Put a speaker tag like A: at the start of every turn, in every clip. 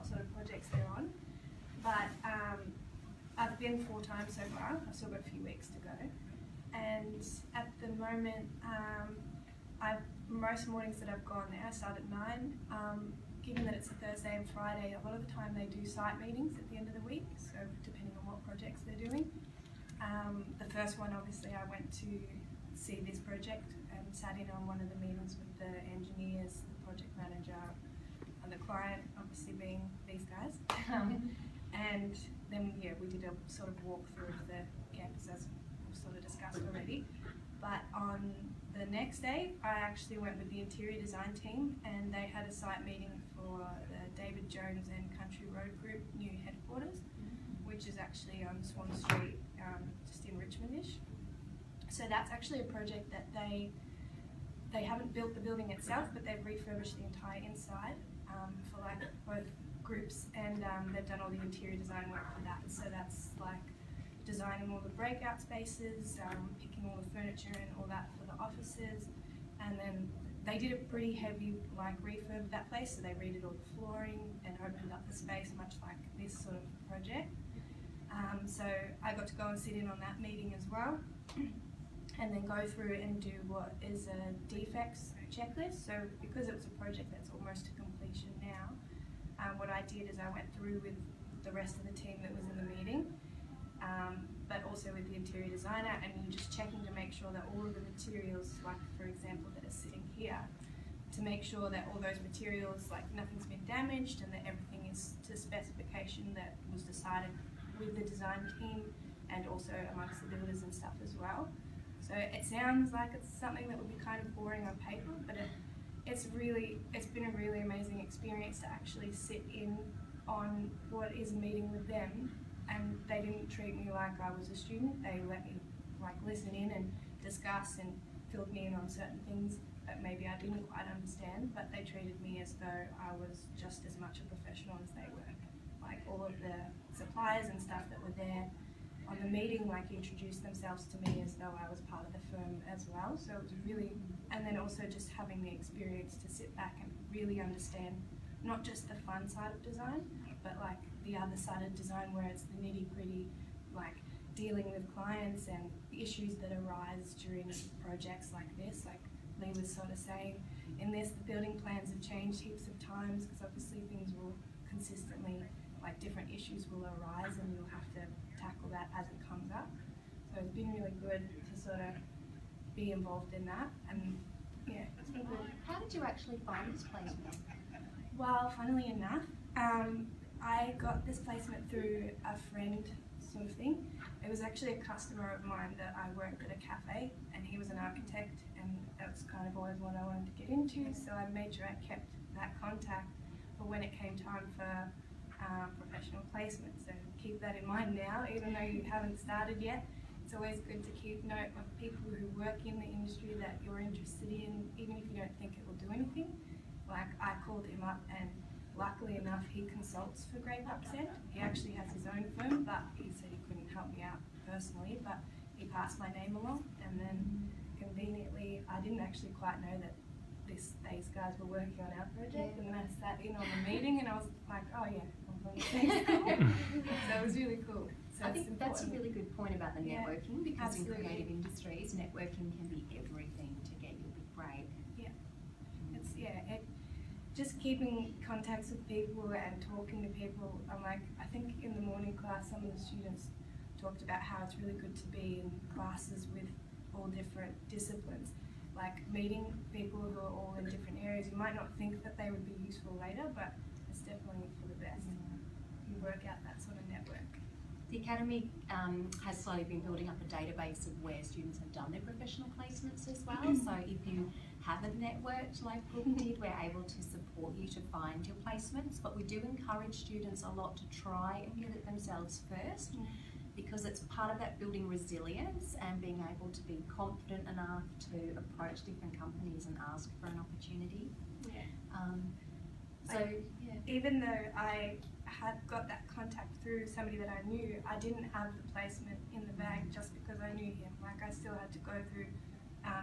A: sort of projects they're on. But I've been 4 times so far. I've still got a few weeks to go. And at the moment, most mornings that I've gone there, I start at 9. Given that it's a Thursday and Friday, a lot of the time they do site meetings at the end of the week, so depending on what projects they're doing. The first one, obviously, I went to see this project and sat in on one of the meetings with the engineers, the project manager, and the client, obviously being these guys. And then, yeah, we did a sort of walkthrough of the campus as we've sort of discussed already. But on the next day, I actually went with the interior design team, and they had a site meeting for the David Jones and Country Road Group new headquarters, which is actually on Swan Street, just in Richmondish. So that's actually a project that they haven't built the building itself, but they've refurbished the entire inside for like both groups, and they've done all the interior design work for that. So that's like designing all the breakout spaces, picking all the furniture and all that for the offices, and then they did a pretty heavy like refurb of that place, so they redid all the flooring and opened up the space, much like this sort of project. So I got to go and sit in on that meeting as well, and then go through and do what is a defects checklist. So because it was a project that's almost to completion now, what I did is I went through with the rest of the team that was in the meeting, but also with the interior designer, and you're just checking to make sure that all of the materials, like for example that are sitting here, to make sure that all those materials, like nothing's been damaged and that everything is to specification that was decided with the design team and also amongst the builders and stuff as well. So it sounds like it's something that would be kind of boring on paper, but it's been a really amazing experience to actually sit in on what is a meeting with them. And they didn't treat me like I was a student. They let me like listen in and discuss and filled me in on certain things that maybe I didn't quite understand, but they treated me as though I was just as much a professional as they were. Like all of the suppliers and stuff that were there on the meeting like introduced themselves to me as though I was part of the firm as well. So it was really, and then also just having the experience to sit back and really understand not just the fun side of design, but like the other side of design where it's the nitty gritty, like dealing with clients and issues that arise during projects like this. Like Lee was sort of saying, in this the building plans have changed heaps of times because obviously things will consistently, like different issues will arise and you'll have to tackle that as it comes up. So it's been really good to sort of be involved in that, and yeah, it's been good.
B: How did you actually find this placement?
A: Well, funnily enough, I got this placement through a friend sort of thing. It was actually a customer of mine that I worked at a cafe, and he was an architect, and that was kind of always what I wanted to get into, so I made sure I kept that contact for when it came time for professional placement. So keep that in mind now, even though you haven't started yet. It's always good to keep note of people who work in the industry that you're interested in, even if you don't think it will do anything. Like I called him up, and luckily enough he consults for Gray Puksand. He actually has his own firm, but he said he couldn't help me out personally, but he passed my name along, and then conveniently I didn't actually quite know that these guys were working on our project, and then I sat in on the meeting and I was like, oh yeah, I'm from the same school. So it was really cool. So
B: I think that's a really good point about the networking, because
A: absolutely.
B: in creative industries, networking can be everything to get you a big break.
A: Yeah, just keeping contacts with people and talking to people. I think in the morning class, some of the students talked about how it's really good to be in classes with all different disciplines. Like meeting people who are all in different areas. You might not think that they would be useful later, but it's definitely for the best. You work out that sort of network.
B: The Academy has slowly been building up a database of where students have done their professional placements as well. So if you haven't networked like Brooke did, we're able to support you to find your placements. But we do encourage students a lot to try and get it themselves first, because it's part of that building resilience and being able to be confident enough to approach different companies and ask for an opportunity.
A: Even though I had got that contact through somebody that I knew, I didn't have the placement in the bag just because I knew him. Like I still had to go through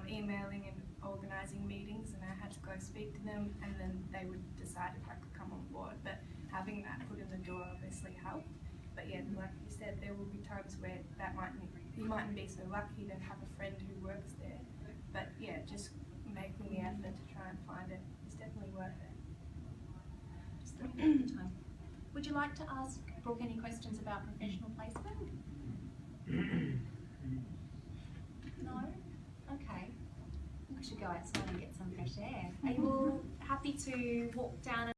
A: emailing and organising meetings, and I had to go speak to them, and then they would decide if I could come on board. But having that foot in the door obviously helped. But yeah, like you said, there will be times where you mightn't be so lucky to have a friend who works there. But yeah, just making the effort to try and find it is definitely worth it.
B: Just a little bit of time. Would you like to ask Brooke any questions about professional placement? No? Okay. We should go outside and get some fresh air. Are you all happy to walk down